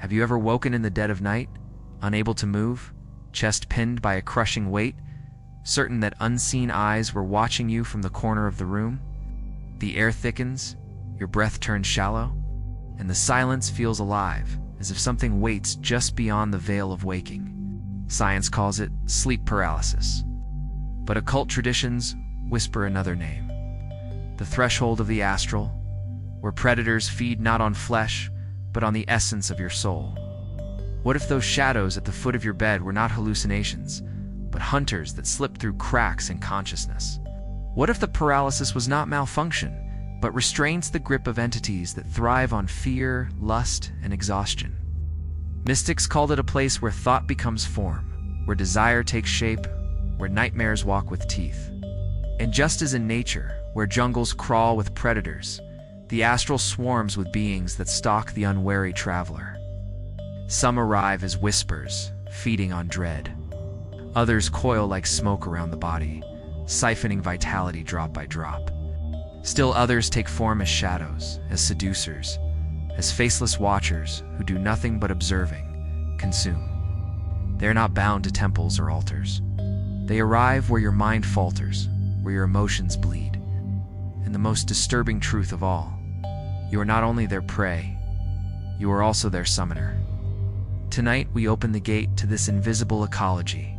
Have you ever woken in the dead of night, unable to move, chest pinned by a crushing weight, certain that unseen eyes were watching you from the corner of the room? The air thickens, your breath turns shallow, and the silence feels alive, as if something waits just beyond the veil of waking. Science calls it sleep paralysis, but occult traditions whisper another name: the threshold of the astral, where predators feed not on flesh, but on the essence of your soul. What if those shadows at the foot of your bed were not hallucinations, but hunters that slipped through cracks in consciousness? What if the paralysis was not malfunction, but restrains the grip of entities that thrive on fear, lust, and exhaustion? Mystics called it a place where thought becomes form, where desire takes shape, where nightmares walk with teeth. And just as in nature, where jungles crawl with predators, the astral swarms with beings that stalk the unwary traveler. Some arrive as whispers, feeding on dread. Others coil like smoke around the body, siphoning vitality drop by drop. Still others take form as shadows, as seducers, as faceless watchers who do nothing but observing, consume. They are not bound to temples or altars. They arrive where your mind falters, where your emotions bleed. And the most disturbing truth of all, you are not only their prey, you are also their summoner. Tonight we open the gate to this invisible ecology.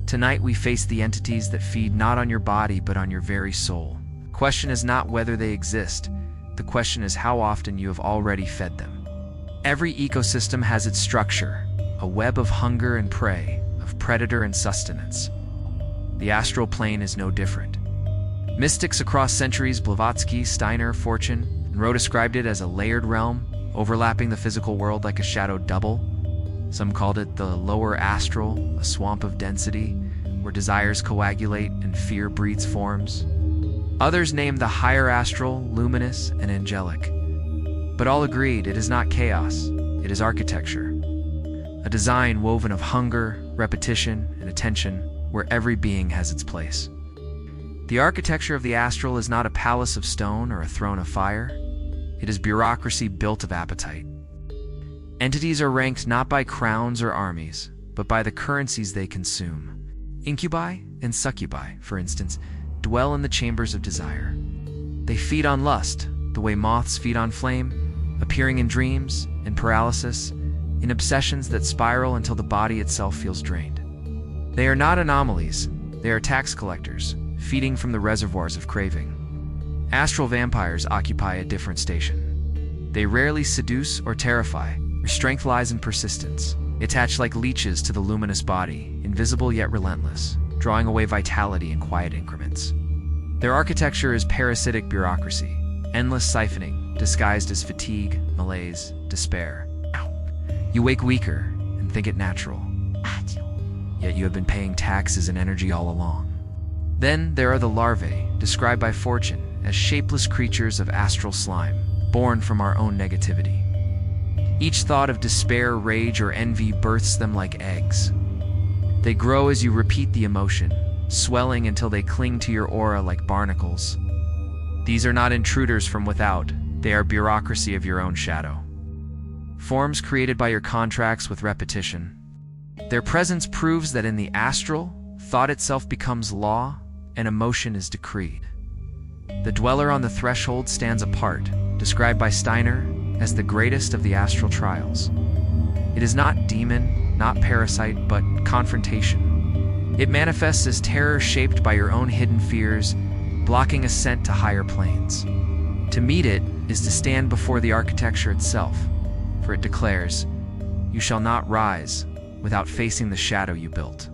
Tonight we face the entities that feed not on your body but on your very soul. The question is not whether they exist, the question is how often you have already fed them. Every ecosystem has its structure, a web of hunger and prey, of predator and sustenance. The astral plane is no different. Mystics across centuries, Blavatsky, Steiner, Fortune, and Rowe described it as a layered realm, overlapping the physical world like a shadowed double. Some called it the lower astral, a swamp of density, where desires coagulate and fear breeds forms. Others named the higher astral luminous and angelic. But all agreed it is not chaos, it is architecture. A design woven of hunger, repetition, and attention, where every being has its place. The architecture of the astral is not a palace of stone or a throne of fire. It is bureaucracy built of appetite. Entities are ranked not by crowns or armies, but by the currencies they consume. Incubi and succubi, for instance, dwell in the chambers of desire. They feed on lust, the way moths feed on flame, appearing in dreams, in paralysis, in obsessions that spiral until the body itself feels drained. They are not anomalies, they are tax collectors, feeding from the reservoirs of craving. Astral vampires occupy a different station. They rarely seduce or terrify. Their strength lies in persistence. They attach like leeches to the luminous body, invisible yet relentless, drawing away vitality in quiet increments. Their architecture is parasitic bureaucracy, endless siphoning, disguised as fatigue, malaise, despair. You wake weaker and think it natural. Yet you have been paying taxes and energy all along. Then there are the larvae, described by Fortune as shapeless creatures of astral slime, born from our own negativity. Each thought of despair, rage, or envy births them like eggs. They grow as you repeat the emotion, swelling until they cling to your aura like barnacles. These are not intruders from without, they are bureaucracy of your own shadow. Forms created by your contracts with repetition. Their presence proves that in the astral, thought itself becomes law and emotion is decreed. The dweller on the threshold stands apart, described by Steiner as the greatest of the astral trials. It is not demon, not parasite, but confrontation. It manifests as terror shaped by your own hidden fears, blocking ascent to higher planes. To meet it is to stand before the architecture itself, for it declares, "You shall not rise without facing the shadow you built."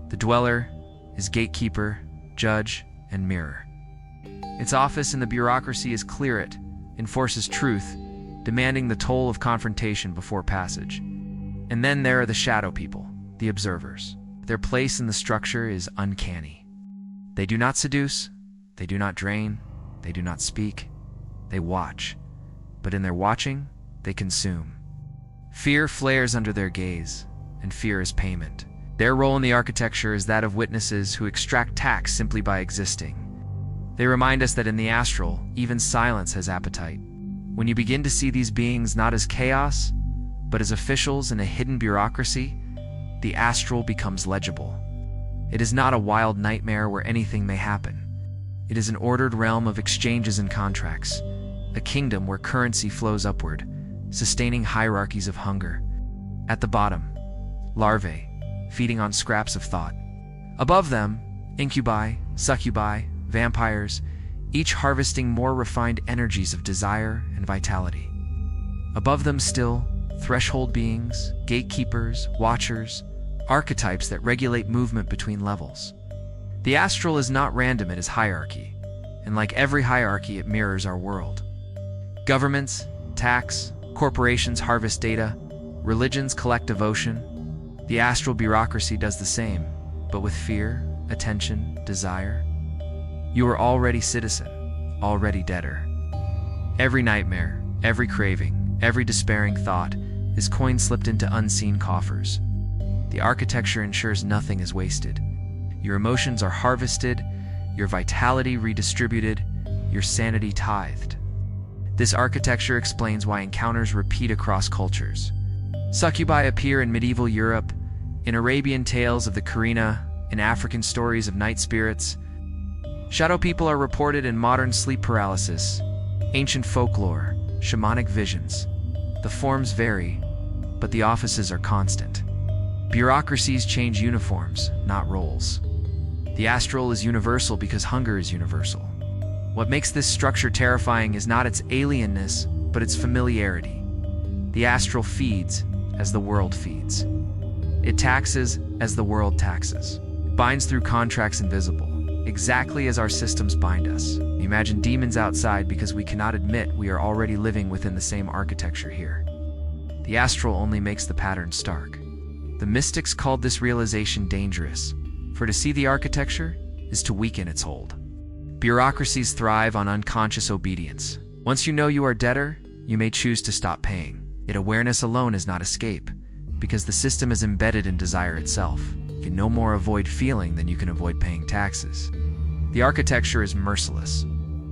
The dweller is gatekeeper, judge, and mirror. Its office in the bureaucracy is clear it, enforces truth, demanding the toll of confrontation before passage. And then there are the shadow people, the observers. Their place in the structure is uncanny. They do not seduce, they do not drain, they do not speak, they watch. But in their watching, they consume. Fear flares under their gaze, and fear is payment. Their role in the architecture is that of witnesses who extract tax simply by existing. They remind us that in the astral, even silence has appetite. When you begin to see these beings not as chaos, But as officials in a hidden bureaucracy, the astral becomes legible. It is not a wild nightmare where anything may happen. It is an ordered realm of exchanges and contracts, a kingdom where currency flows upward, sustaining hierarchies of hunger. At the bottom, larvae, feeding on scraps of thought. Above them, incubi, succubi, vampires, each harvesting more refined energies of desire and vitality. Above them still, threshold beings, gatekeepers, watchers, archetypes that regulate movement between levels. The astral is not random, it is hierarchy, and like every hierarchy, it mirrors our world. Governments, tax, corporations harvest data, religions collect devotion. The astral bureaucracy does the same, but with fear, attention, desire. You are already citizen, already debtor. Every nightmare, every craving, every despairing thought is coin slipped into unseen coffers. The architecture ensures nothing is wasted. Your emotions are harvested, your vitality redistributed, your sanity tithed. This architecture explains why encounters repeat across cultures. Succubi appear in medieval Europe, in Arabian tales of the Karina, in African stories of night spirits. Shadow people are reported in modern sleep paralysis, ancient folklore, shamanic visions. The forms vary, but the offices are constant. Bureaucracies change uniforms, not roles. The astral is universal because hunger is universal. What makes this structure terrifying is not its alienness, but its familiarity. The astral feeds as the world feeds. It taxes as the world taxes. It binds through contracts invisible, exactly as our systems bind us. We imagine demons outside because we cannot admit we are already living within the same architecture here. The astral only makes the pattern stark. The mystics called this realization dangerous, for to see the architecture is to weaken its hold. Bureaucracies thrive on unconscious obedience. Once you know you are debtor, you may choose to stop paying. Yet awareness alone is not escape, because the system is embedded in desire itself. You can no more avoid feeling than you can avoid paying taxes. The architecture is merciless,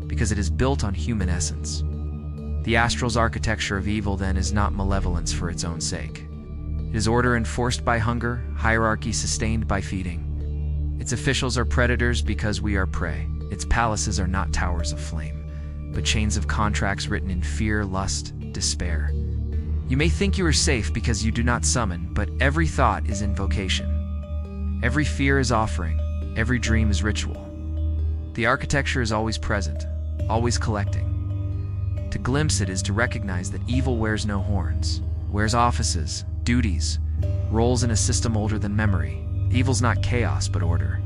because it is built on human essence. The astral's architecture of evil, then, is not malevolence for its own sake. It is order enforced by hunger, hierarchy sustained by feeding. Its officials are predators because we are prey. Its palaces are not towers of flame, but chains of contracts written in fear, lust, despair. You may think you are safe because you do not summon, but every thought is invocation. Every fear is offering, every dream is ritual. The architecture is always present, always collecting. To glimpse it is to recognize that evil wears no horns, wears offices, duties, roles in a system older than memory. Evil's not chaos, but order.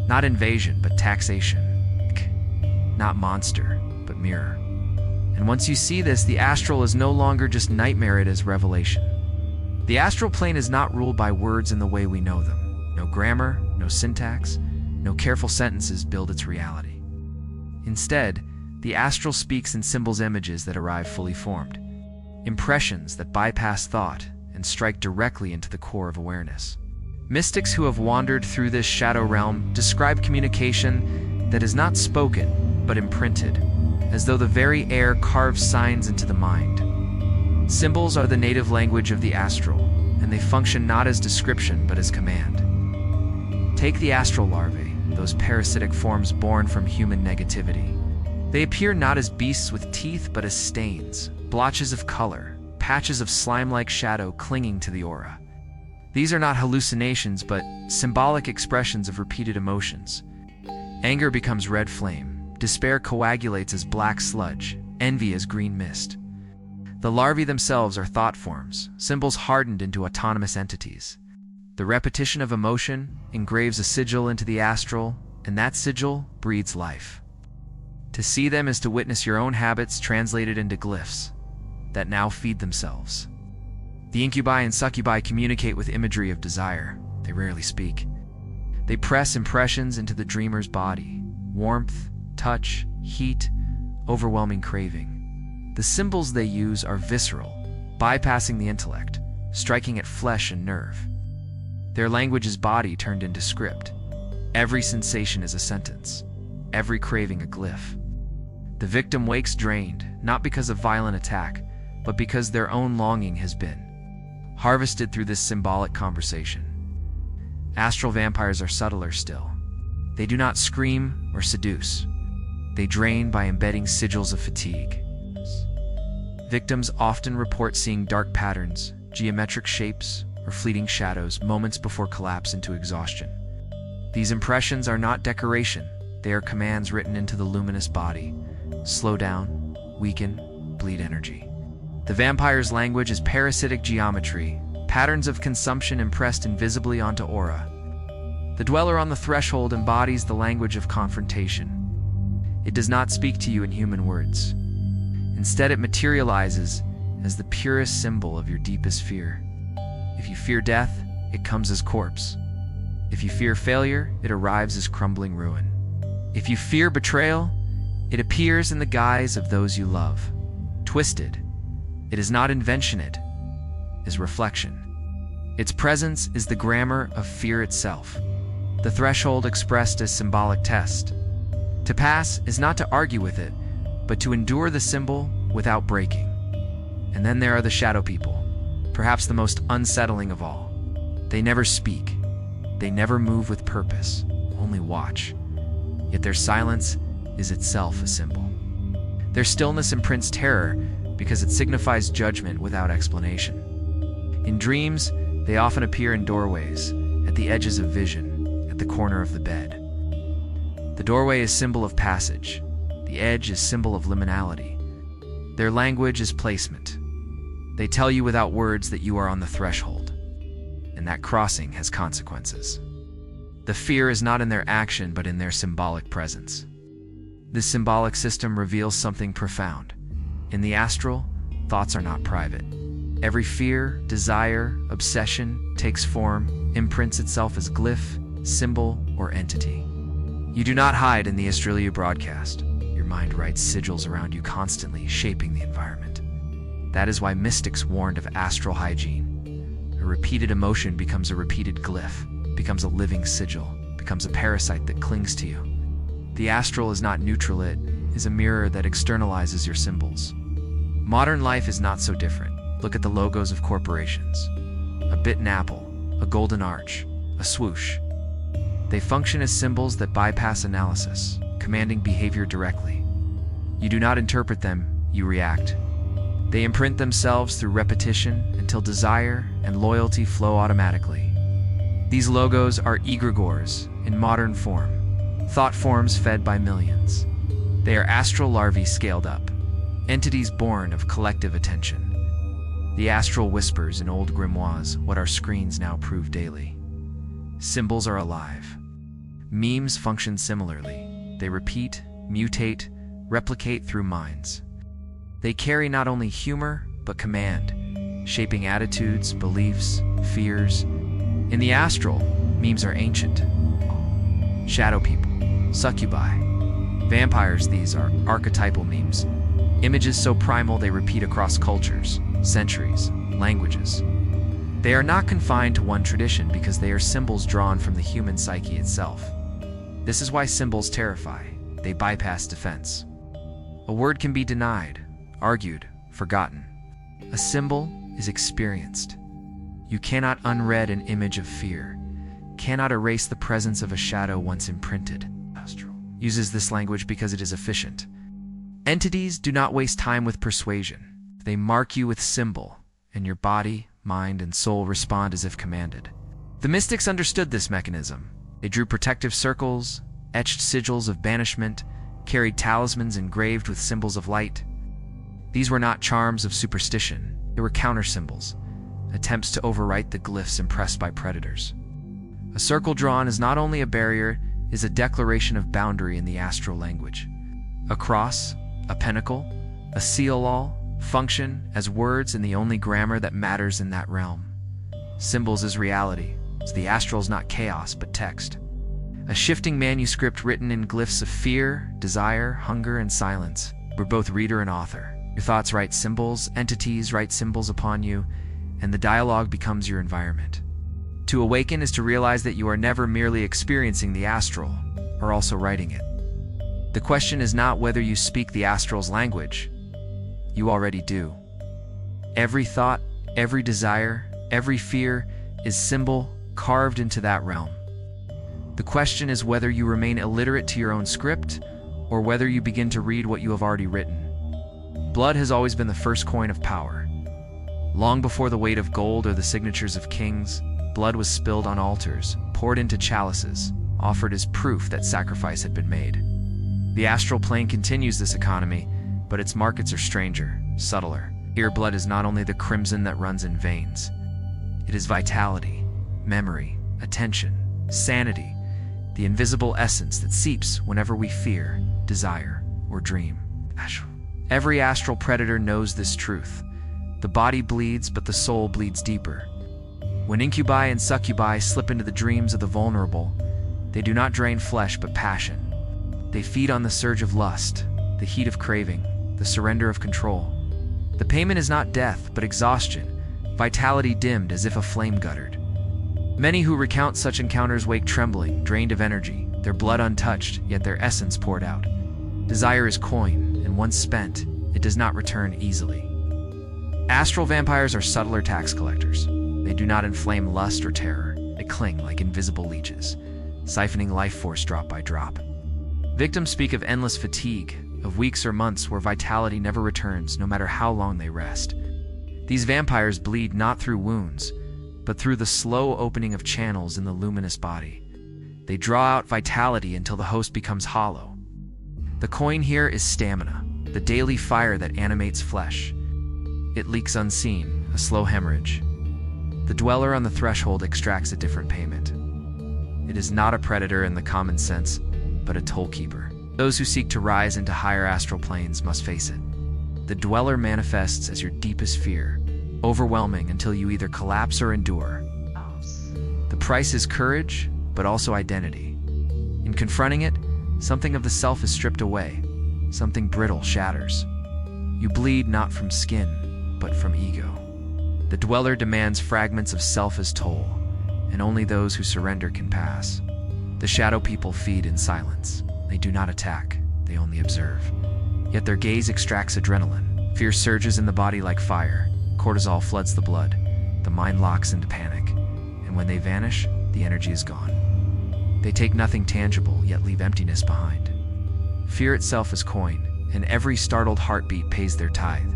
Not invasion, but taxation. Not monster, but mirror. And once you see this, the astral is no longer just nightmare, it is revelation. The astral plane is not ruled by words in the way we know them. No grammar, no syntax, no careful sentences build its reality. Instead, the astral speaks in symbols, images that arrive fully formed. Impressions that bypass thought and strike directly into the core of awareness. Mystics who have wandered through this shadow realm describe communication that is not spoken, but imprinted, as though the very air carves signs into the mind. Symbols are the native language of the astral, and they function not as description, but as command. Take the astral larvae, those parasitic forms born from human negativity. They appear not as beasts with teeth, but as stains, blotches of color, patches of slime-like shadow clinging to the aura. These are not hallucinations, but symbolic expressions of repeated emotions. Anger becomes red flame. Despair coagulates as black sludge, envy as green mist. The larvae themselves are thought forms, symbols hardened into autonomous entities. The repetition of emotion engraves a sigil into the astral, and that sigil breathes life. To see them is to witness your own habits translated into glyphs that now feed themselves. The incubi and succubi communicate with imagery of desire. They rarely speak. They press impressions into the dreamer's body, warmth, touch, heat, overwhelming craving. The symbols they use are visceral, bypassing the intellect, striking at flesh and nerve. Their language is body turned into script. Every sensation is a sentence, every craving a glyph. The victim wakes drained, not because of violent attack, but because their own longing has been. harvested through this symbolic conversation. Astral vampires are subtler still. They do not scream or seduce. They drain by embedding sigils of fatigue. Victims often report seeing dark patterns, geometric shapes, or fleeting shadows moments before collapse into exhaustion. These impressions are not decoration. They are commands written into the luminous body. Slow down, weaken, bleed energy. The vampire's language is parasitic geometry, patterns of consumption impressed invisibly onto aura. The dweller on the threshold embodies the language of confrontation. It does not speak to you in human words. Instead, it materializes as the purest symbol of your deepest fear. If you fear death, it comes as corpse. If you fear failure, it arrives as crumbling ruin. If you fear betrayal, it appears in the guise of those you love. Twisted, it is not invention, it is reflection. Its presence is the grammar of fear itself. The threshold expressed as symbolic test. To pass is not to argue with it, but to endure the symbol without breaking. And then there are the shadow people, perhaps the most unsettling of all. They never speak. They never move with purpose, only watch. Yet their silence is itself a symbol. Their stillness imprints terror because it signifies judgment without explanation. In dreams, they often appear in doorways, at the edges of vision, at the corner of the bed. The doorway is symbol of passage. The edge is symbol of liminality. Their language is placement. They tell you without words that you are on the threshold, and that crossing has consequences. The fear is not in their action, but in their symbolic presence. This symbolic system reveals something profound. In the astral, thoughts are not private. Every fear, desire, obsession takes form, imprints itself as glyph, symbol, or entity. You do not hide in the Astral broadcast. Your mind writes sigils around you constantly, shaping the environment. That is why mystics warned of astral hygiene. A repeated emotion becomes a repeated glyph, becomes a living sigil, becomes a parasite that clings to you. The astral is not neutral, it is a mirror that externalizes your symbols. Modern life is not so different. Look at the logos of corporations. A bitten apple, a golden arch, a swoosh. They function as symbols that bypass analysis, commanding behavior directly. You do not interpret them, you react. They imprint themselves through repetition until desire and loyalty flow automatically. These logos are egregores in modern form, thought forms fed by millions. They are astral larvae scaled up, entities born of collective attention. The astral whispers in old grimoires what our screens now prove daily. Symbols are alive. Memes function similarly. They repeat, mutate, replicate through minds. They carry not only humor, but command, shaping attitudes, beliefs, fears. In the astral, memes are ancient. Shadow people, succubi, vampires, these are archetypal memes. Images so primal they repeat across cultures, centuries, languages. They are not confined to one tradition because they are symbols drawn from the human psyche itself. This is why symbols terrify. They bypass defense. A word can be denied, argued, forgotten. A symbol is experienced. You cannot unread an image of fear, cannot erase the presence of a shadow once imprinted. Astral uses this language because it is efficient. Entities do not waste time with persuasion. They mark you with symbol, and your body, mind, and soul respond as if commanded. The mystics understood this mechanism. They drew protective circles, etched sigils of banishment, carried talismans engraved with symbols of light. These were not charms of superstition. They were counter-symbols, attempts to overwrite the glyphs impressed by predators. A circle drawn is not only a barrier, it is a declaration of boundary in the astral language. A cross, a pinnacle, a seal-all function as words in the only grammar that matters in that realm. Symbols is reality, so the astral is not chaos but text. A shifting manuscript written in glyphs of fear, desire, hunger, and silence. We're both reader and author. Your thoughts write symbols, entities write symbols upon you, and the dialogue becomes your environment. To awaken is to realize that you are never merely experiencing the astral, or also writing it. The question is not whether you speak the astral's language. You already do. Every thought, every desire, Every fear is symbol carved into that realm. The question is whether you remain illiterate to your own script, or whether you begin to read what you have already written. Blood has always been the first coin of power. Long before the weight of gold or the signatures of kings, blood was spilled on altars, poured into chalices, offered as proof that sacrifice had been made. The astral plane continues this economy, but its markets are stranger, subtler. Here, blood is not only the crimson that runs in veins. It is vitality, memory, attention, sanity, the invisible essence that seeps whenever we fear, desire, or dream. Every astral predator knows this truth. The body bleeds, but the soul bleeds deeper. When incubi and succubi slip into the dreams of the vulnerable, they do not drain flesh but passion. They feed on the surge of lust, the heat of craving, the surrender of control. The payment is not death, but exhaustion, vitality dimmed as if a flame guttered. Many who recount such encounters wake trembling, drained of energy, their blood untouched, yet their essence poured out. Desire is coin, and once spent, it does not return easily. Astral vampires are subtler tax collectors. They do not inflame lust or terror. They cling like invisible leeches, siphoning life force drop by drop. Victims speak of endless fatigue, of weeks or months where vitality never returns, no matter how long they rest. These vampires bleed not through wounds, but through the slow opening of channels in the luminous body. They draw out vitality until the host becomes hollow. The coin here is stamina, the daily fire that animates flesh. It leaks unseen, a slow hemorrhage. The dweller on the threshold extracts a different payment. It is not a predator in the common sense, but a tollkeeper. Those who seek to rise into higher astral planes must face it. The dweller manifests as your deepest fear, overwhelming until you either collapse or endure. The price is courage, but also identity. In confronting it, something of the self is stripped away, something brittle shatters. You bleed not from skin, but from ego. The dweller demands fragments of self as toll, and only those who surrender can pass. The shadow people feed in silence. They do not attack, they only observe. Yet their gaze extracts adrenaline. Fear surges in the body like fire. Cortisol floods the blood. The mind locks into panic. And when they vanish, the energy is gone. They take nothing tangible, yet leave emptiness behind. Fear itself is coin, and every startled heartbeat pays their tithe.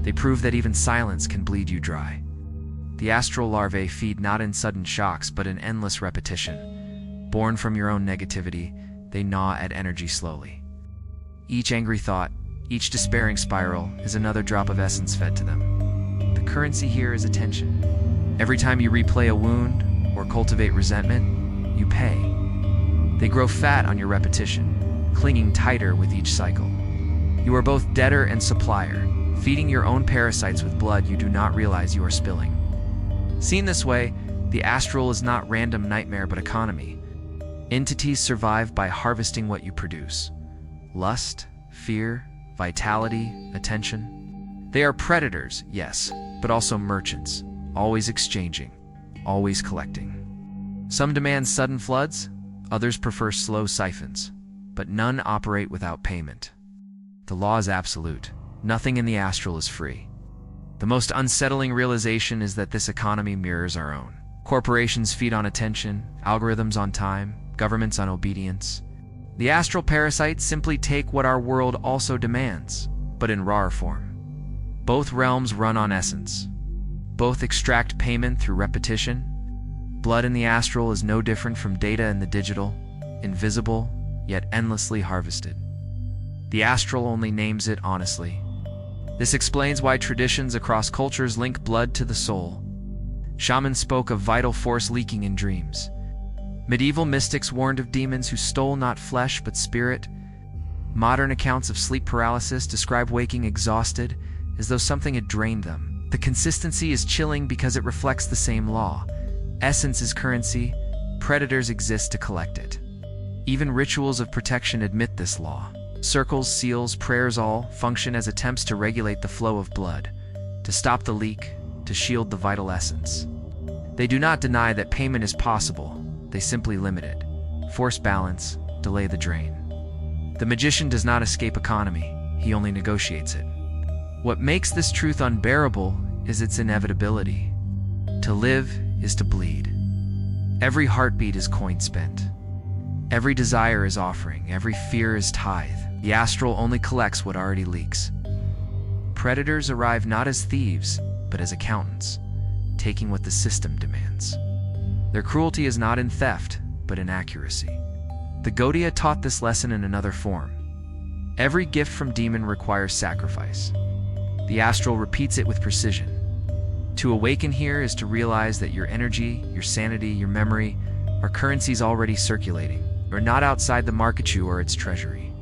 They prove that even silence can bleed you dry. The astral larvae feed not in sudden shocks, but in endless repetition. Born from your own negativity, they gnaw at energy slowly. Each angry thought, each despairing spiral, is another drop of essence fed to them. The currency here is attention. Every time you replay a wound or cultivate resentment, you pay. They grow fat on your repetition, clinging tighter with each cycle. You are both debtor and supplier, feeding your own parasites with blood you do not realize you are spilling. Seen this way, the astral is not random nightmare but economy. Entities survive by harvesting what you produce. Lust, fear, vitality, attention. They are predators, yes, but also merchants, always exchanging, always collecting. Some demand sudden floods, others prefer slow siphons, but none operate without payment. The law is absolute. Nothing in the astral is free. The most unsettling realization is that this economy mirrors our own. Corporations feed on attention, algorithms on time, governments on obedience. The astral parasites simply take what our world also demands, but in rawer form. Both realms run on essence. Both extract payment through repetition. Blood in the astral is no different from data in the digital, invisible, yet endlessly harvested. The astral only names it honestly. This explains why traditions across cultures link blood to the soul. Shamans spoke of vital force leaking in dreams. Medieval mystics warned of demons who stole not flesh but spirit. Modern accounts of sleep paralysis describe waking exhausted, as though something had drained them. The consistency is chilling because it reflects the same law. Essence is currency, predators exist to collect it. Even rituals of protection admit this law. Circles, seals, prayers all function as attempts to regulate the flow of blood, to stop the leak, to shield the vital essence. They do not deny that payment is possible, they simply limit it. Force balance, delay the drain. The magician does not escape economy, he only negotiates it. What makes this truth unbearable is its inevitability. To live is to bleed. Every heartbeat is coin spent. Every desire is offering, every fear is tithe. The astral only collects what already leaks. Predators arrive not as thieves, but as accountants, taking what the system demands. Their cruelty is not in theft, but in accuracy. The Godia taught this lesson in another form. Every gift from demon requires sacrifice. The astral repeats it with precision. To awaken here is to realize that your energy, your sanity, your memory are currencies already circulating. You're not outside the market you or its treasury.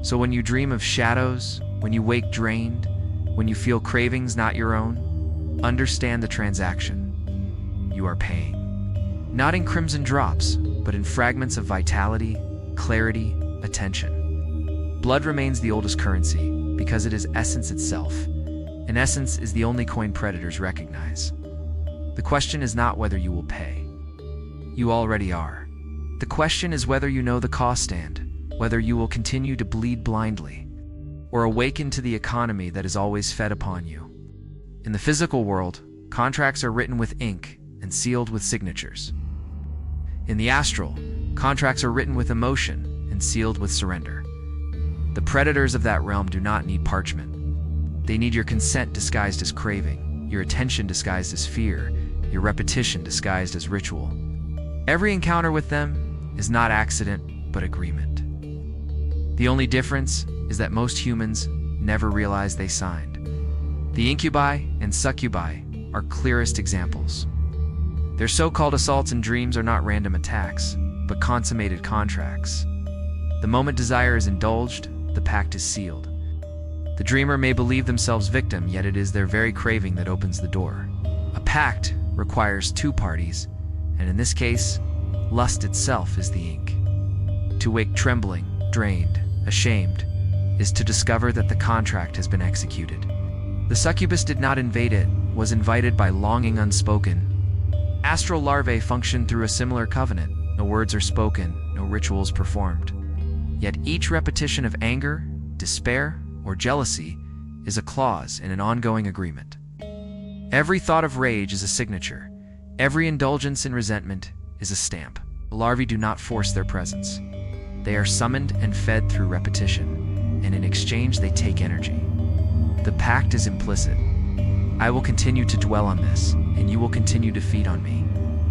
So when you dream of shadows, when you wake drained, when you feel cravings not your own, understand the transaction. You are paying. Not in crimson drops, but in fragments of vitality, clarity, attention. Blood remains the oldest currency because it is essence itself, and essence is the only coin predators recognize. The question is not whether you will pay. You already are. The question is whether you know the cost and whether you will continue to bleed blindly or awaken to the economy that is always fed upon you. In the physical world, contracts are written with ink and sealed with signatures. In the astral, contracts are written with emotion and sealed with surrender. The predators of that realm do not need parchment. They need your consent disguised as craving, your attention disguised as fear, your repetition disguised as ritual. Every encounter with them is not accident, but agreement. The only difference is that most humans never realize they signed. The incubi and succubi are clearest examples. Their so-called assaults and dreams are not random attacks, but consummated contracts. The moment desire is indulged, the pact is sealed. The dreamer may believe themselves victim, yet it is their very craving that opens the door. A pact requires two parties, and in this case, lust itself is the ink. To wake trembling, drained, ashamed, is to discover that the contract has been executed. The succubus did not invade it, was invited by longing unspoken. Astral larvae function through a similar covenant. No words are spoken, no rituals performed. Yet each repetition of anger, despair, or jealousy is a clause in an ongoing agreement. Every thought of rage is a signature. Every indulgence in resentment is a stamp. The larvae do not force their presence. They are summoned and fed through repetition, and in exchange they take energy. The pact is implicit. I will continue to dwell on this, and you will continue to feed on me.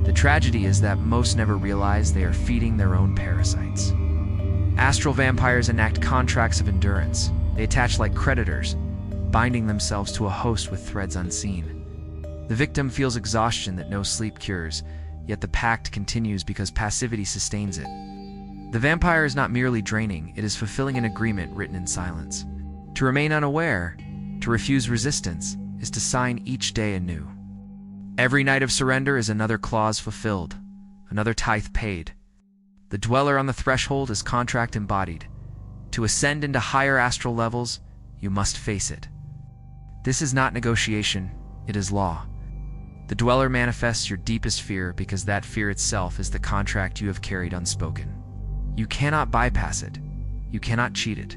The tragedy is that most never realize they are feeding their own parasites. Astral vampires enact contracts of endurance. They attach like creditors, binding themselves to a host with threads unseen. The victim feels exhaustion that no sleep cures, yet the pact continues because passivity sustains it. The vampire is not merely draining, it is fulfilling an agreement written in silence. To remain unaware, to refuse resistance, is to sign each day anew. Every night of surrender is another clause fulfilled, another tithe paid. The dweller on the threshold is contract embodied. To ascend into higher astral levels, you must face it. This is not negotiation, it is law. The dweller manifests your deepest fear because that fear itself is the contract you have carried unspoken. You cannot bypass it. You cannot cheat it.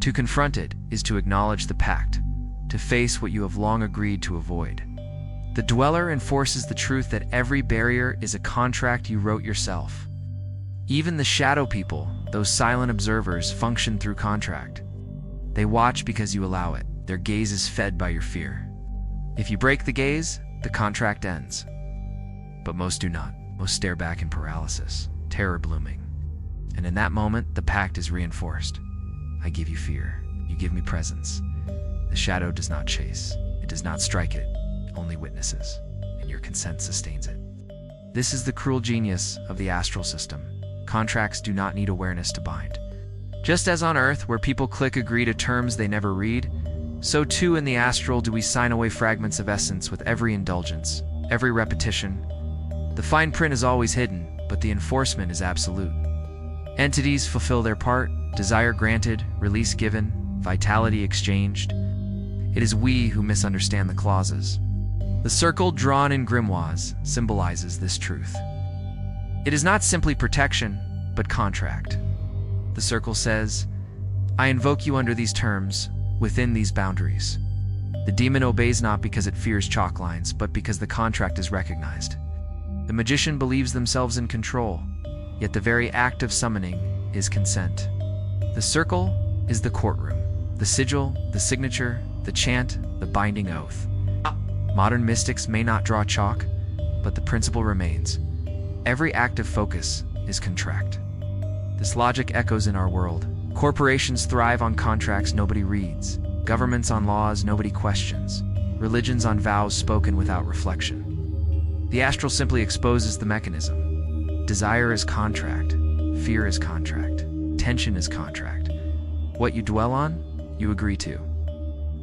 To confront it is to acknowledge the pact, to face what you have long agreed to avoid. The dweller enforces the truth that every barrier is a contract you wrote yourself. Even the shadow people, those silent observers, function through contract. They watch because you allow it. Their gaze is fed by your fear. If you break the gaze, the contract ends. But most do not. Most stare back in paralysis, terror blooming. And in that moment, the pact is reinforced. I give you fear. You give me presence. The shadow does not chase. It does not strike it. It only witnesses. And your consent sustains it. This is the cruel genius of the astral system. Contracts do not need awareness to bind. Just as on Earth, where people click agree to terms they never read, so too in the astral do we sign away fragments of essence with every indulgence, every repetition. The fine print is always hidden, but the enforcement is absolute. Entities fulfill their part, desire granted, release given, vitality exchanged. It is we who misunderstand the clauses. The circle drawn in grimoires symbolizes this truth. It is not simply protection, but contract. The circle says, I invoke you under these terms, within these boundaries. The demon obeys not because it fears chalk lines, but because the contract is recognized. The magician believes themselves in control, yet the very act of summoning is consent. The circle is the courtroom, the sigil, the signature, the chant, the binding oath. Modern mystics may not draw chalk, but the principle remains. Every active focus is contract. This logic echoes in our world. Corporations thrive on contracts nobody reads, governments on laws nobody questions, religions on vows spoken without reflection. The astral simply exposes the mechanism. Desire is contract, fear is contract, tension is contract. What you dwell on, you agree to.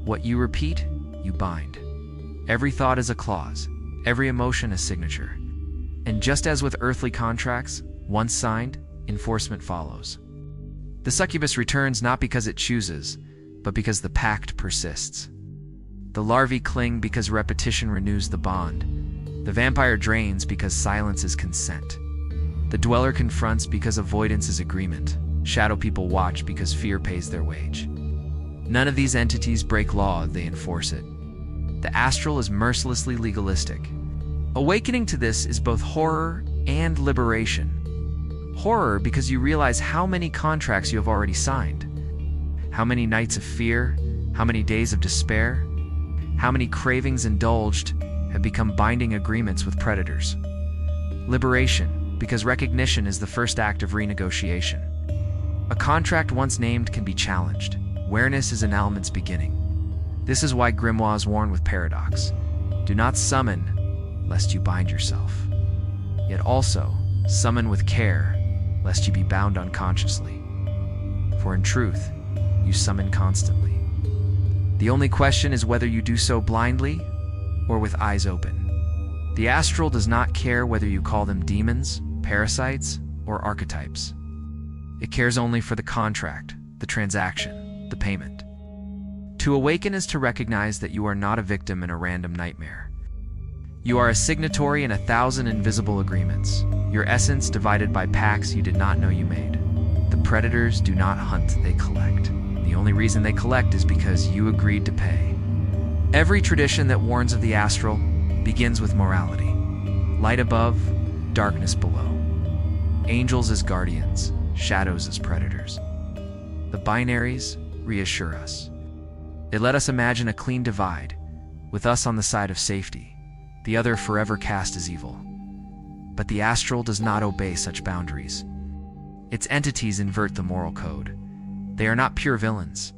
What you repeat, you bind. Every thought is a clause, every emotion a signature. And just as with earthly contracts, once signed, enforcement follows. The succubus returns not because it chooses, but because the pact persists. The larvae cling because repetition renews the bond. The vampire drains because silence is consent. The dweller confronts because avoidance is agreement. Shadow people watch because fear pays their wage. None of these entities break law, they enforce it. The astral is mercilessly legalistic. Awakening to this is both horror and liberation. Horror because you realize how many contracts you have already signed. How many nights of fear, how many days of despair, how many cravings indulged have become binding agreements with predators. Liberation because recognition is the first act of renegotiation. A contract once named can be challenged. Awareness is an element's beginning. This is why grimoires warn with paradox. Do not summon, lest you bind yourself. Yet also, summon with care, lest you be bound unconsciously. For in truth, you summon constantly. The only question is whether you do so blindly or with eyes open. The astral does not care whether you call them demons, parasites, or archetypes. It cares only for the contract, the transaction, the payment. To awaken is to recognize that you are not a victim in a random nightmare. You are a signatory in 1,000 invisible agreements, your essence divided by pacts you did not know you made. The predators do not hunt, they collect. The only reason they collect is because you agreed to pay. Every tradition that warns of the astral begins with morality. Light above, darkness below. Angels as guardians, shadows as predators. The binaries reassure us. They let us imagine a clean divide, with us on the side of safety, the other forever cast as evil. But the astral does not obey such boundaries. Its entities invert the moral code. They are not pure villains.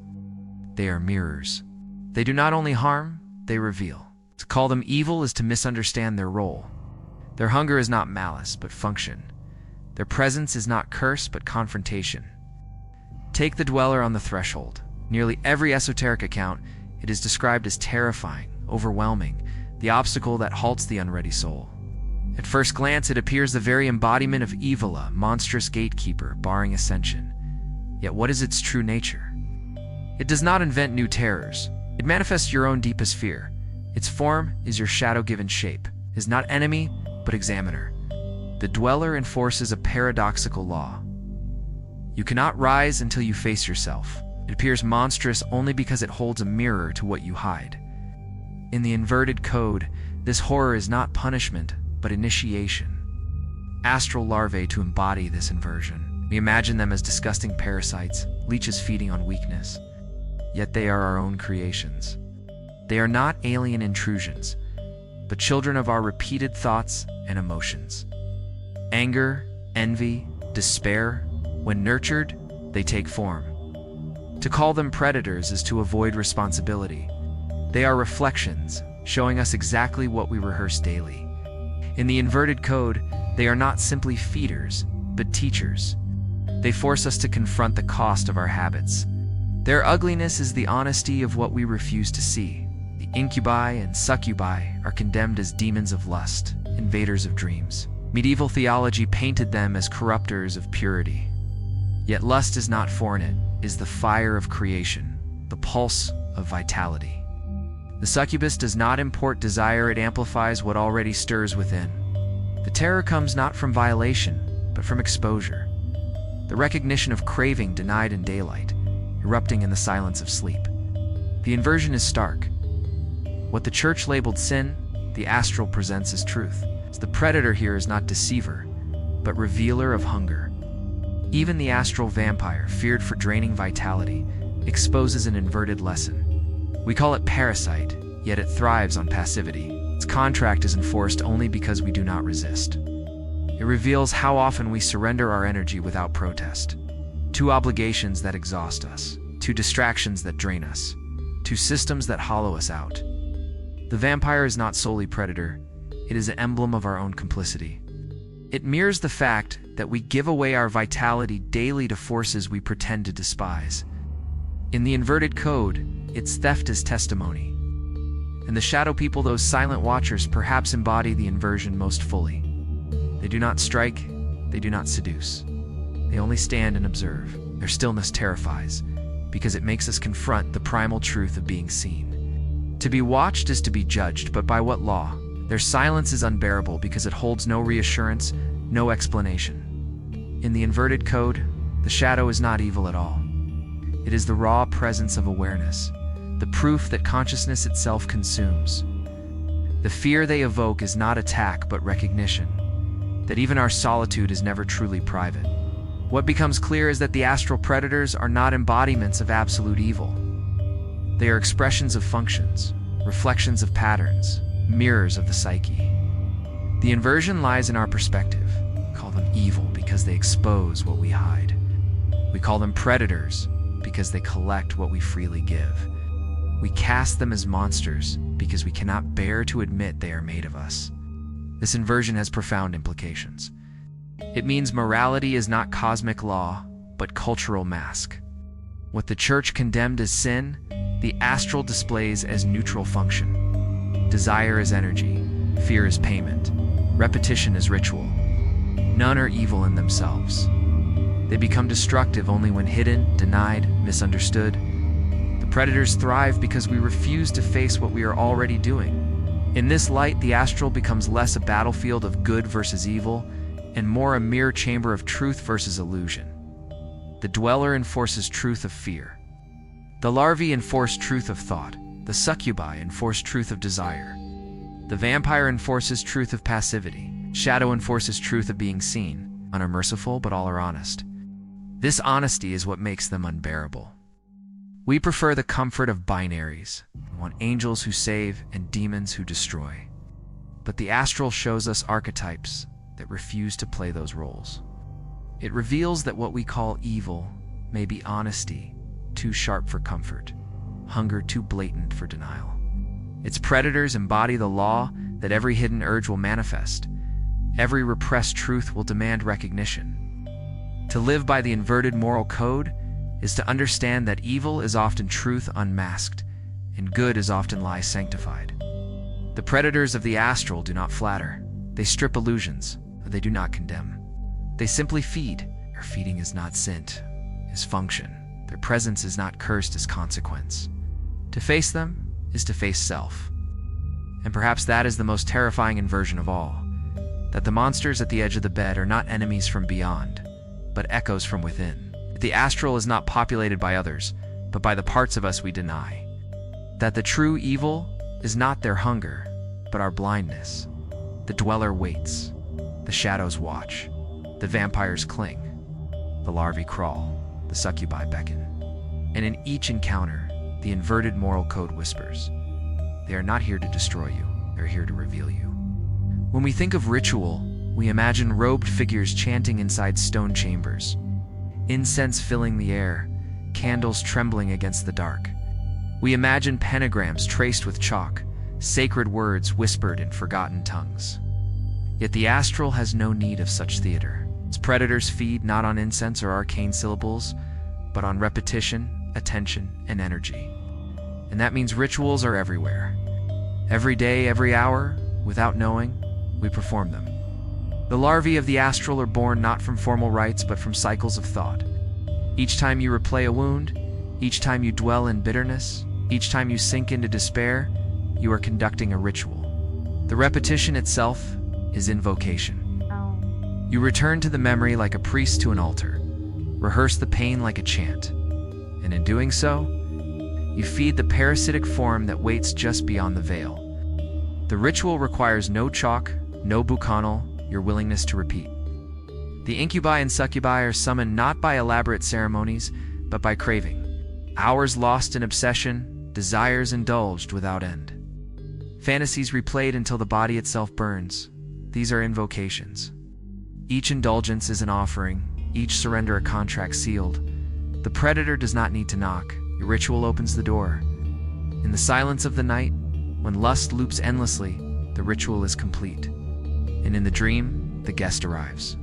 They are mirrors. They do not only harm, they reveal. To call them evil is to misunderstand their role. Their hunger is not malice, but function. Their presence is not curse, but confrontation. Take the dweller on the threshold. Nearly every esoteric account, it is described as terrifying, overwhelming, the obstacle that halts the unready soul. At first glance, it appears the very embodiment of evil, a monstrous gatekeeper, barring ascension. Yet what is its true nature? It does not invent new terrors. It manifests your own deepest fear. Its form is your shadow-given shape, is not enemy, but examiner. The dweller enforces a paradoxical law. You cannot rise until you face yourself. It appears monstrous only because it holds a mirror to what you hide. In the inverted code, this horror is not punishment, but initiation. Astral larvae to embody this inversion. We imagine them as disgusting parasites, leeches feeding on weakness. Yet they are our own creations. They are not alien intrusions, but children of our repeated thoughts and emotions. Anger, envy, despair, when nurtured, they take form. To call them predators is to avoid responsibility. They are reflections, showing us exactly what we rehearse daily. In the inverted code, they are not simply feeders, but teachers. They force us to confront the cost of our habits. Their ugliness is the honesty of what we refuse to see. The incubi and succubi are condemned as demons of lust, invaders of dreams. Medieval theology painted them as corruptors of purity. Yet lust is not foreign, it is the fire of creation, the pulse of vitality. The succubus does not import desire, it amplifies what already stirs within. The terror comes not from violation, but from exposure. The recognition of craving denied in daylight, erupting in the silence of sleep. The inversion is stark. What the church labeled sin, the astral presents as truth. The predator here is not deceiver, but revealer of hunger. Even the astral vampire, feared for draining vitality, exposes an inverted lesson. We call it parasite, yet it thrives on passivity. Its contract is enforced only because we do not resist. It reveals how often we surrender our energy without protest. To obligations that exhaust us, to distractions that drain us, to systems that hollow us out. The vampire is not solely predator, it is an emblem of our own complicity. It mirrors the fact that we give away our vitality daily to forces we pretend to despise. In the inverted code, its theft is testimony. And the shadow people, those silent watchers, perhaps embody the inversion most fully. They do not strike, they do not seduce. They only stand and observe. Their stillness terrifies, because it makes us confront the primal truth of being seen. To be watched is to be judged, but by what law? Their silence is unbearable because it holds no reassurance, no explanation. In the inverted code, the shadow is not evil at all. It is the raw presence of awareness, the proof that consciousness itself consumes. The fear they evoke is not attack but recognition, that even our solitude is never truly private. What becomes clear is that the astral predators are not embodiments of absolute evil. They are expressions of functions, reflections of patterns, mirrors of the psyche. The inversion lies in our perspective. We call them evil because they expose what we hide. We call them predators because they collect what we freely give. We cast them as monsters because we cannot bear to admit they are made of us. This inversion has profound implications. It means morality is not cosmic law, but cultural mask. What the church condemned as sin, the astral displays as neutral function. Desire is energy, fear is payment, repetition is ritual. None are evil in themselves. They become destructive only when hidden, denied, misunderstood. The predators thrive because we refuse to face what we are already doing. In this light, the astral becomes less a battlefield of good versus evil, and more a mirror chamber of truth versus illusion. The dweller enforces truth of fear. The larvae enforce truth of thought. The succubi enforce truth of desire. The vampire enforces truth of passivity. Shadow enforces truth of being seen. None are merciful, but all are honest. This honesty is what makes them unbearable. We prefer the comfort of binaries. We want angels who save and demons who destroy. But the astral shows us archetypes that refuse to play those roles. It reveals that what we call evil may be honesty, too sharp for comfort, hunger too blatant for denial. Its predators embody the law that every hidden urge will manifest. Every repressed truth will demand recognition. To live by the inverted moral code is to understand that evil is often truth unmasked, and good is often lie sanctified. The predators of the astral do not flatter. They strip illusions, but they do not condemn. They simply feed. Their feeding is not sint, is function. Their presence is not cursed as consequence. To face them is to face self. And perhaps that is the most terrifying inversion of all, that the monsters at the edge of the bed are not enemies from beyond, but echoes from within. The astral is not populated by others, but by the parts of us we deny. That the true evil is not their hunger, but our blindness. The dweller waits. The shadows watch. The vampires cling. The larvae crawl. The succubi beckon. And in each encounter, the inverted moral code whispers, they are not here to destroy you, they're here to reveal you. When we think of ritual, we imagine robed figures chanting inside stone chambers, incense filling the air, candles trembling against the dark. We imagine pentagrams traced with chalk, sacred words whispered in forgotten tongues. Yet the astral has no need of such theater. Its predators feed not on incense or arcane syllables, but on repetition, attention, and energy. And that means rituals are everywhere. Every day, every hour, without knowing, we perform them. The larvae of the astral are born not from formal rites, but from cycles of thought. Each time you replay a wound, each time you dwell in bitterness, each time you sink into despair, you are conducting a ritual. The repetition itself is invocation. You return to the memory like a priest to an altar, rehearse the pain like a chant, and in doing so, You feed the parasitic form that waits just beyond the veil. The ritual requires no chalk, no bucanal, your willingness to repeat. The incubi and succubi are summoned not by elaborate ceremonies, but by craving. Hours lost in obsession, desires indulged without end. Fantasies replayed until the body itself burns. These are invocations. Each indulgence is an offering, each surrender a contract sealed. The predator does not need to knock. Your ritual opens the door. In the silence of the night, when lust loops endlessly, the ritual is complete. And in the dream, the guest arrives.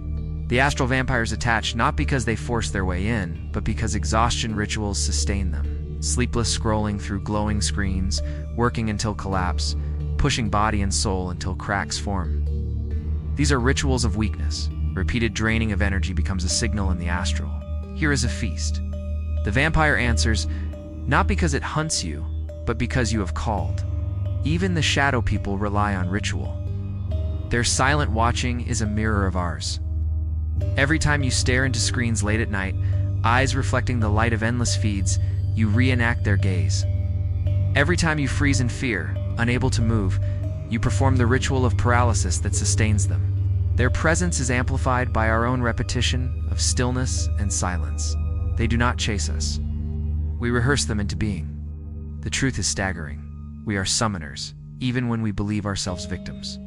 The astral vampires attach not because they force their way in, but because exhaustion rituals sustain them. Sleepless scrolling through glowing screens, working until collapse, pushing body and soul until cracks form. These are rituals of weakness. Repeated draining of energy becomes a signal in the astral. Here is a feast. The vampire answers, not because it hunts you, but because you have called. Even the shadow people rely on ritual. Their silent watching is a mirror of ours. Every time you stare into screens late at night, eyes reflecting the light of endless feeds, you reenact their gaze. Every time you freeze in fear, unable to move, you perform the ritual of paralysis that sustains them. Their presence is amplified by our own repetition of stillness and silence. They do not chase us. We rehearse them into being. The truth is staggering. We are summoners, even when we believe ourselves victims.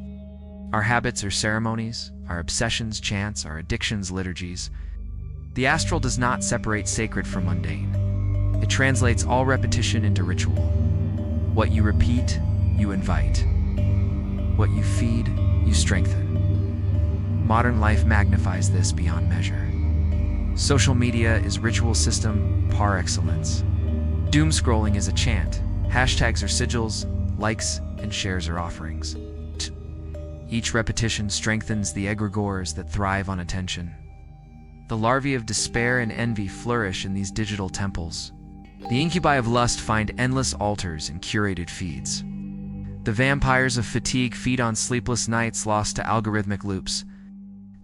Our habits are ceremonies, our obsessions chants, our addictions liturgies. The astral does not separate sacred from mundane. It translates all repetition into ritual. What you repeat, you invite. What you feed, you strengthen. Modern life magnifies this beyond measure. Social media is ritual system par excellence. Doom scrolling is a chant. Hashtags are sigils, likes and shares are offerings. Each repetition strengthens the egregores that thrive on attention. The larvae of despair and envy flourish in these digital temples. The incubi of lust find endless altars and curated feeds. The vampires of fatigue feed on sleepless nights lost to algorithmic loops.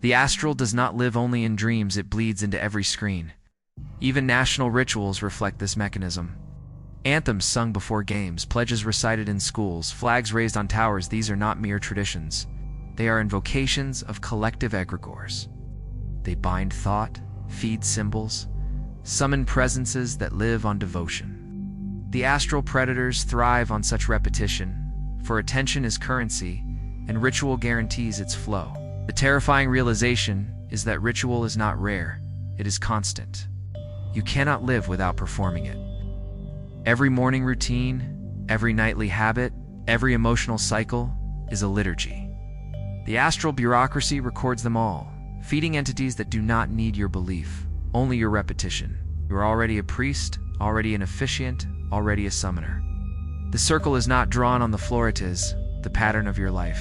The astral does not live only in dreams, it bleeds into every screen. Even national rituals reflect this mechanism. Anthems sung before games, pledges recited in schools, flags raised on towers, these are not mere traditions. They are invocations of collective egregores. They bind thought, feed symbols, summon presences that live on devotion. The astral predators thrive on such repetition, for attention is currency, and ritual guarantees its flow. The terrifying realization is that ritual is not rare, it is constant. You cannot live without performing it. Every morning routine, every nightly habit, every emotional cycle is a liturgy. The astral bureaucracy records them all, feeding entities that do not need your belief, only your repetition. You are already a priest, already an officiant, already a summoner. The circle is not drawn on the floor, it is the pattern of your life.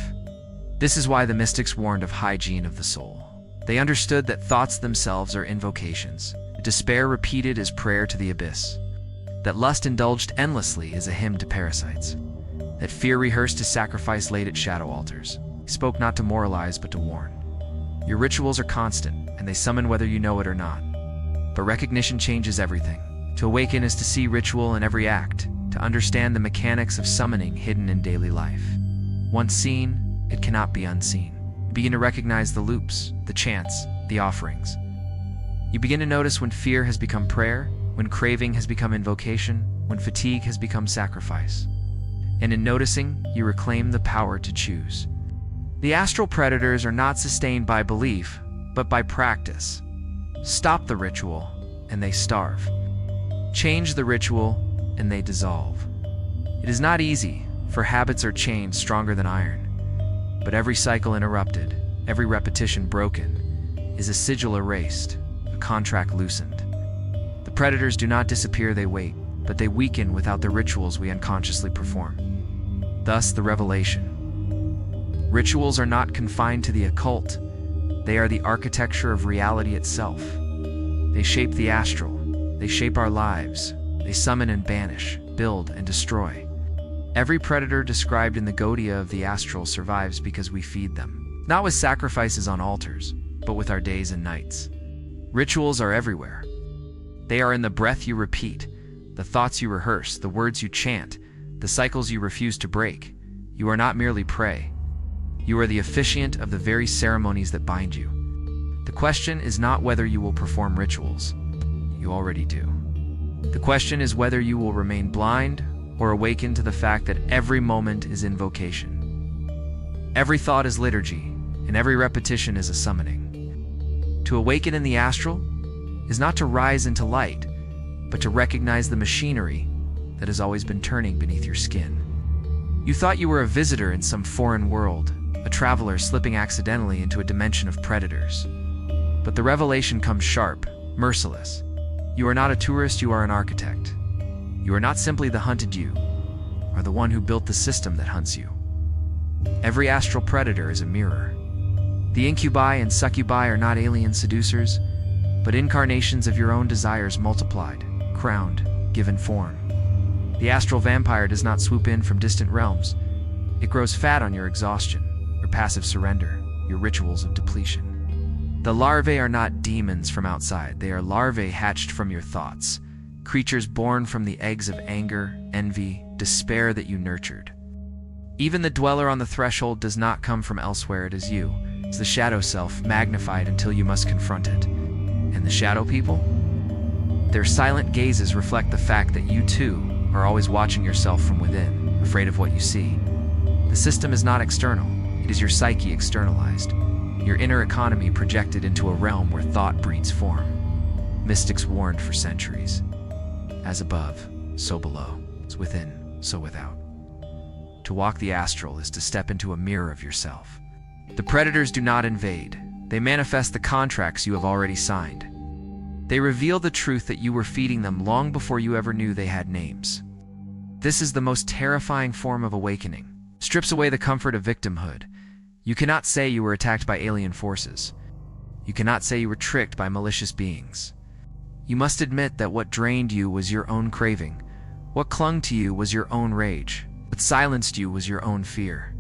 This is why the mystics warned of hygiene of the soul. They understood that thoughts themselves are invocations. Despair repeated is prayer to the abyss. That lust indulged endlessly is a hymn to parasites. That fear rehearsed is sacrifice laid at shadow altars. He spoke not to moralize, but to warn. Your rituals are constant, and they summon whether you know it or not. But recognition changes everything. To awaken is to see ritual in every act, to understand the mechanics of summoning hidden in daily life. Once seen, it cannot be unseen. You begin to recognize the loops, the chants, the offerings. You begin to notice when fear has become prayer, when craving has become invocation, when fatigue has become sacrifice. And in noticing, you reclaim the power to choose. The astral predators are not sustained by belief, but by practice. Stop the ritual, and they starve. Change the ritual, and they dissolve. It is not easy, for habits are chains stronger than iron. But every cycle interrupted, every repetition broken, is a sigil erased, a contract loosened. The predators do not disappear, they wait, but they weaken without the rituals we unconsciously perform. Thus the revelation. Rituals are not confined to the occult. They are the architecture of reality itself. They shape the astral. They shape our lives. They summon and banish, build and destroy. Every predator described in the Godia of the astral survives because we feed them. Not with sacrifices on altars, but with our days and nights. Rituals are everywhere. They are in the breath you repeat, the thoughts you rehearse, the words you chant, the cycles you refuse to break. You are not merely prey. You are the officiant of the very ceremonies that bind you. The question is not whether you will perform rituals. You already do. The question is whether you will remain blind or awaken to the fact that every moment is invocation. Every thought is liturgy, and every repetition is a summoning. To awaken in the astral is not to rise into light, but to recognize the machinery that has always been turning beneath your skin. You thought you were a visitor in some foreign world, a traveler slipping accidentally into a dimension of predators. But the revelation comes sharp, merciless. You are not a tourist, you are an architect. You are not simply the hunted, you are the one who built the system that hunts you. Every astral predator is a mirror. The incubi and succubi are not alien seducers, but incarnations of your own desires multiplied, crowned, given form. The astral vampire does not swoop in from distant realms. It grows fat on your exhaustion, your passive surrender, your rituals of depletion. The larvae are not demons from outside. They are larvae hatched from your thoughts, creatures born from the eggs of anger, envy, despair that you nurtured. Even the dweller on the threshold does not come from elsewhere. It is you. It's the shadow self, magnified until you must confront it. And the shadow people? Their silent gazes reflect the fact that you too are always watching yourself from within, afraid of what you see. The system is not external. It is your psyche externalized, your inner economy projected into a realm where thought breeds form. Mystics warned for centuries. As above, so below. As within, so without. To walk the astral is to step into a mirror of yourself. The predators do not invade. They manifest the contracts you have already signed. They reveal the truth that you were feeding them long before you ever knew they had names. This is the most terrifying form of awakening. Strips away the comfort of victimhood. You cannot say you were attacked by alien forces. You cannot say you were tricked by malicious beings. You must admit that what drained you was your own craving. What clung to you was your own rage. What silenced you was your own fear.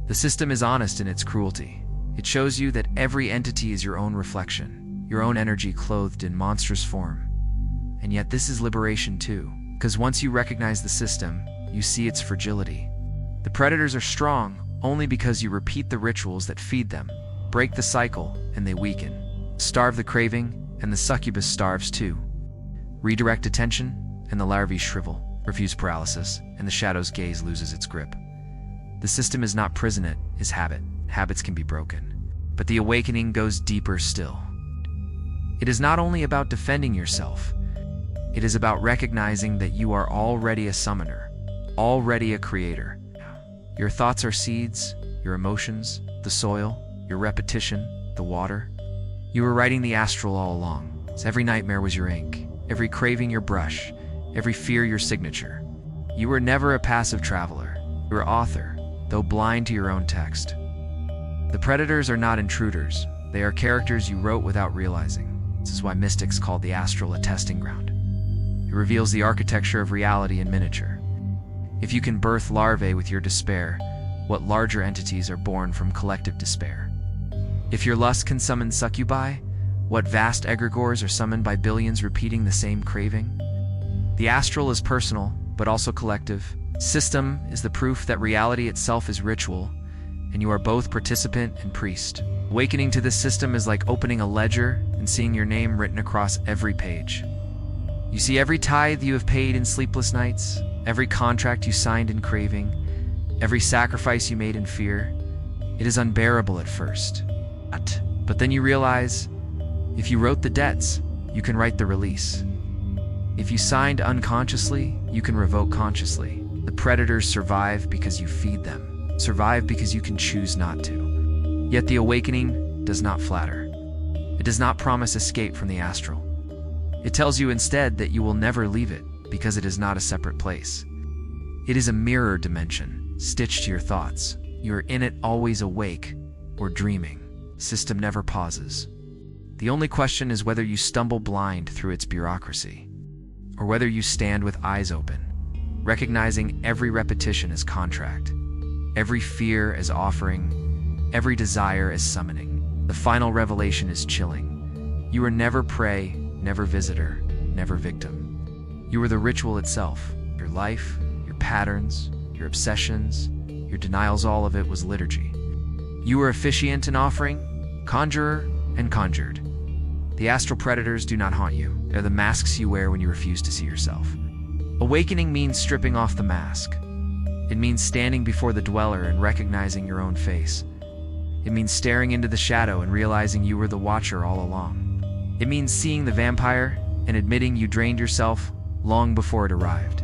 The system is honest in its cruelty. It shows you that every entity is your own reflection, your own energy clothed in monstrous form. And yet this is liberation too, because once you recognize the system, you see its fragility. The predators are strong only because you repeat the rituals that feed them, break the cycle, and they weaken. Starve the craving, and the succubus starves too. Redirect attention, and the larvae shrivel. Refuse paralysis, and the shadow's gaze loses its grip. The system is not prison, it is habit. Habits can be broken. But the awakening goes deeper still. It is not only about defending yourself. It is about recognizing that you are already a summoner, already a creator. Your thoughts are seeds, your emotions, the soil, your repetition, the water. You were writing the astral all along. Every nightmare was your ink, every craving your brush, every fear your signature. You were never a passive traveler. You were author, though blind to your own text. The predators are not intruders. They are characters you wrote without realizing. This is why mystics called the astral a testing ground. It reveals the architecture of reality in miniature. If you can birth larvae with your despair, what larger entities are born from collective despair? If your lust can summon succubi, what vast egregores are summoned by billions repeating the same craving? The astral is personal, but also collective. System is the proof that reality itself is ritual, and you are both participant and priest. Awakening to this system is like opening a ledger and seeing your name written across every page. You see every tithe you have paid in sleepless nights, every contract you signed in craving, every sacrifice you made in fear. It is unbearable at first. But then you realize, if you wrote the debts, you can write the release. If you signed unconsciously, you can revoke consciously. The predators survive because you feed them, survive because you can choose not to. Yet the awakening does not flatter. It does not promise escape from the astral. It tells you instead that you will never leave it because it is not a separate place. It is a mirror dimension, stitched to your thoughts. You are in it always awake or dreaming. System never pauses. The only question is whether you stumble blind through its bureaucracy, or whether you stand with eyes open, recognizing every repetition as contract, every fear as offering, every desire as summoning. The final revelation is chilling. You are never prey, never visitor, never victim. You were the ritual itself. Your life, your patterns, your obsessions, your denials, all of it was liturgy. You were officiant and offering, conjurer and conjured. The astral predators do not haunt you. They're the masks you wear when you refuse to see yourself. Awakening means stripping off the mask. It means standing before the dweller and recognizing your own face. It means staring into the shadow and realizing you were the watcher all along. It means seeing the vampire and admitting you drained yourself long before it arrived.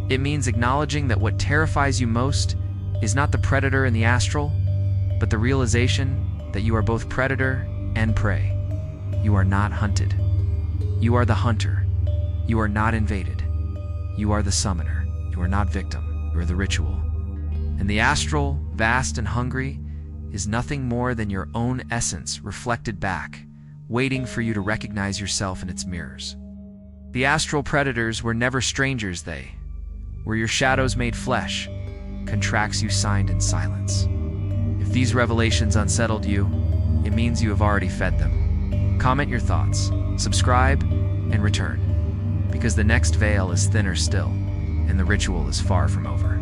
It means acknowledging that what terrifies you most is not the predator in the astral, but the realization that you are both predator and prey. You are not hunted. You are the hunter. You are not invaded. You are the summoner. You are not victim. You are the ritual. And the astral, vast and hungry, is nothing more than your own essence reflected back, waiting for you to recognize yourself in its mirrors. The astral predators were never strangers. They were your shadows made flesh, contracts you signed in silence. If these revelations unsettled you, it means you have already fed them. Comment your thoughts, subscribe, and return, because the next veil is thinner still, and the ritual is far from over.